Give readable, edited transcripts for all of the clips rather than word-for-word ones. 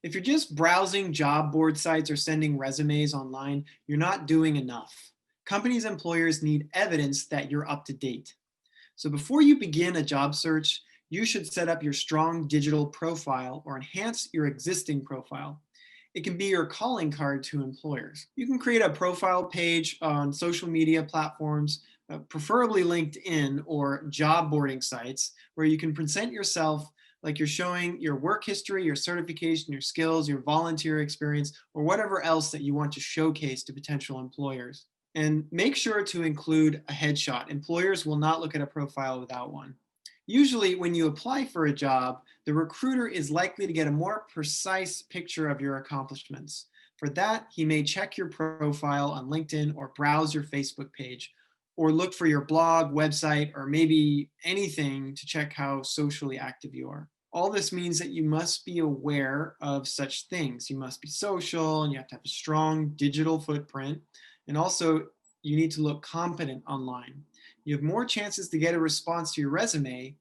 If you're just browsing job board sites or sending resumes online, you're not doing enough. Companies and employers need evidence that you're up to date. So before you begin a job search, you should set up your strong digital profile or enhance your existing profile. It can be your calling card to employers. You can create a profile page on social media platforms, preferably LinkedIn or job boarding sites, where you can present yourself like you're showing your work history, your certification, your skills, your volunteer experience, or whatever else that you want to showcase to potential employers. And make sure to include a headshot. Employers will not look at a profile without one. Usually when you apply for a job, the recruiter is likely to get a more precise picture of your accomplishments. For that, he may check your profile on LinkedIn or browse your Facebook page, or look for your blog, website, or maybe anything to check how socially active you are. All this means that you must be aware of such things. You must be social, and you have to have a strong digital footprint. And also, you need to look competent online. You have more chances to get a response to your resume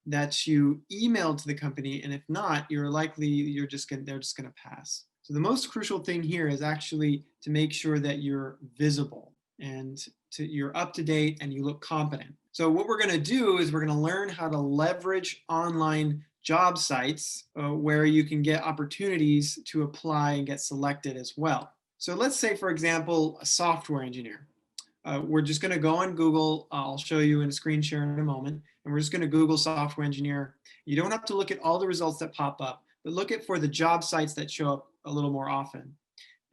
that you emailed to the company, and if not, they're just going to pass. So the most crucial thing here is actually to make sure that you're visible and you're up to date and you look competent. So what we're going to do is we're going to learn how to leverage online job sites where you can get opportunities to apply and get selected as well. So let's say, for example, a software engineer. We're just going to go on Google. I'll show you in a screen share in a moment. And we're just going to Google software engineer. You don't have to look at all the results that pop up, but look at for the job sites that show up a little more often.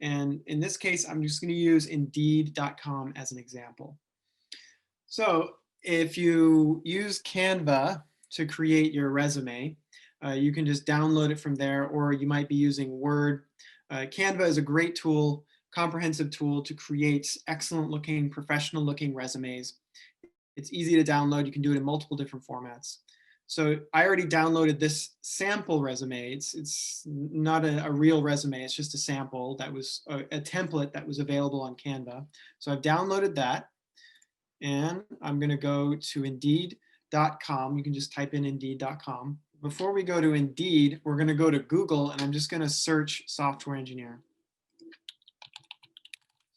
And in this case, I'm just going to use Indeed.com as an example. So if you use Canva to create your resume, you can just download it from there, or you might be using Word. Canva is a great tool, comprehensive tool to create excellent looking, professional looking resumes. It's easy to download. You can do it in multiple different formats. So I already downloaded this sample resume. It's not a real resume. It's just a sample that was a template that was available on Canva. So I've downloaded that, and I'm going to go to Indeed.com. You can just type in Indeed.com. Before we go to Indeed, we're going to go to Google, and I'm just going to search software engineer.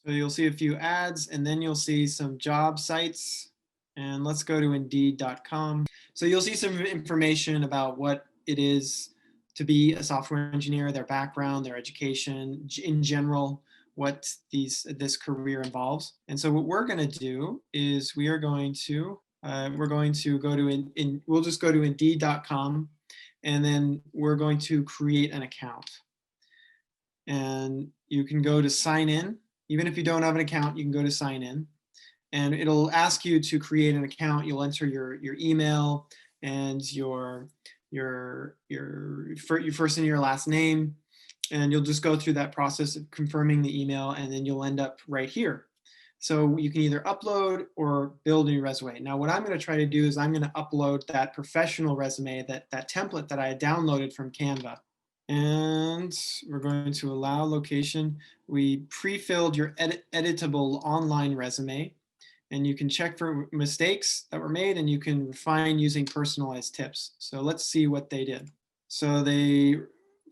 So you'll see a few ads, and then you'll see some job sites. And let's go to Indeed.com. So you'll see some information about what it is to be a software engineer, their background, their education, in general, what this career involves. And so what we're going to do is we're going to go to we'll just go to Indeed.com, and then we're going to create an account. And you can go to sign in. Even if you don't have an account, you can go to sign in. And it'll ask you to create an account. You'll enter your email and your first and your last name, and you'll just go through that process of confirming the email, and then you'll end up right here. So you can either upload or build a new resume. Now, what I'm going to try to do is I'm going to upload that professional resume, that template that I had downloaded from Canva. And we're going to allow location. We pre-filled your editable online resume. And you can check for mistakes that were made, and you can refine using personalized tips. So let's see what they did. So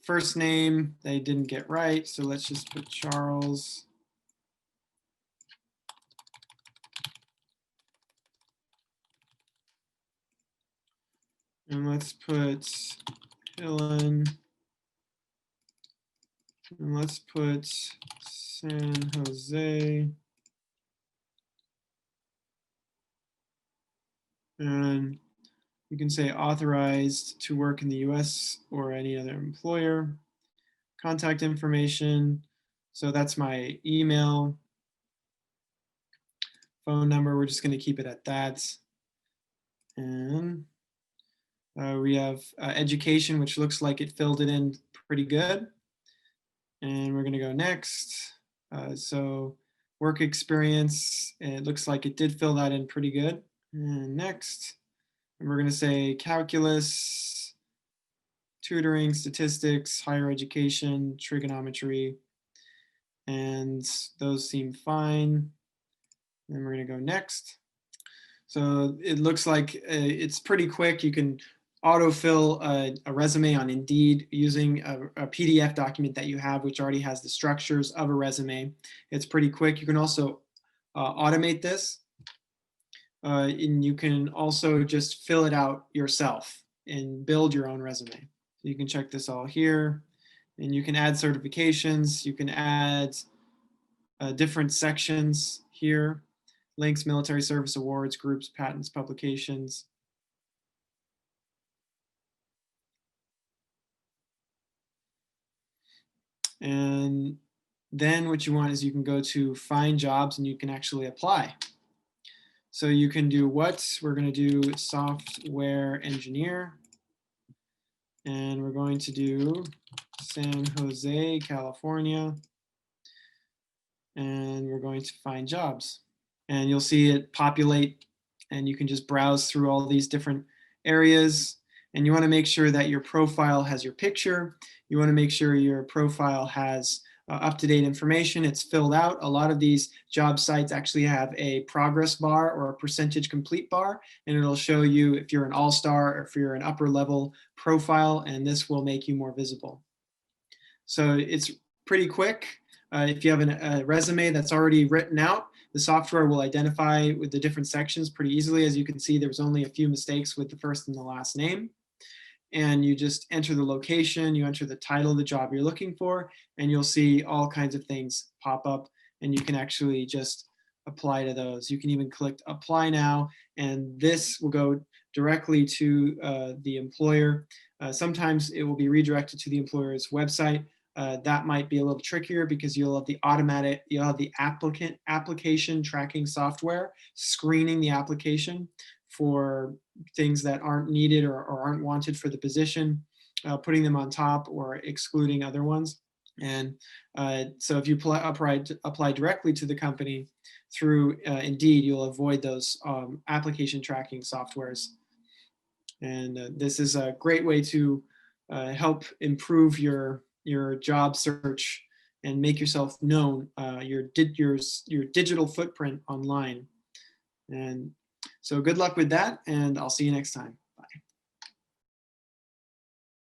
first name, they didn't get right. So let's just put Charles. And let's put Helen. And let's put San Jose. And you can say authorized to work in the US or any other employer. Contact information. So that's my email. Phone number, we're just going to keep it at that. And we have education, which looks like it filled it in pretty good. And we're going to go next. So work experience, it looks like it did fill that in pretty good. And next, and we're going to say calculus, tutoring, statistics, higher education, trigonometry, and those seem fine. Then we're going to go next. So it looks like it's pretty quick. You can autofill a resume on Indeed using a PDF document that you have, which already has the structures of a resume. It's pretty quick. You can also automate this, and you can also just fill it out yourself and build your own resume. So you can check this all here, and you can add certifications. You can add different sections here: links, military service awards, groups, patents, publications. And then what you want is you can go to find jobs and you can actually apply. So you can do what? We're going to do software engineer. And we're going to do San Jose, California. And we're going to find jobs. And you'll see it populate, and you can just browse through all these different areas. And you want to make sure that your profile has your picture. You want to make sure your profile has up-to-date information. It's filled out. A lot of these job sites actually have a progress bar or a percentage complete bar, and it'll show you if you're an all-star or if you're an upper level profile, and this will make you more visible. So it's pretty quick. If you have a resume that's already written out, the software will identify with the different sections pretty easily. As you can see, there was only a few mistakes with the first and the last name. And you just enter the location, you enter the title of the job you're looking for, and you'll see all kinds of things pop up, and you can actually just apply to those. You can even click apply now, and this will go directly to the employer. Sometimes it will be redirected to the employer's website. That might be a little trickier because you'll have the application tracking software screening the application for things that aren't needed or aren't wanted for the position, putting them on top or excluding other ones. And so if you apply directly to the company through Indeed, you'll avoid those application tracking softwares. And this is a great way to help improve your job search and make yourself known, your digital footprint online. And so good luck with that, and I'll see you next time.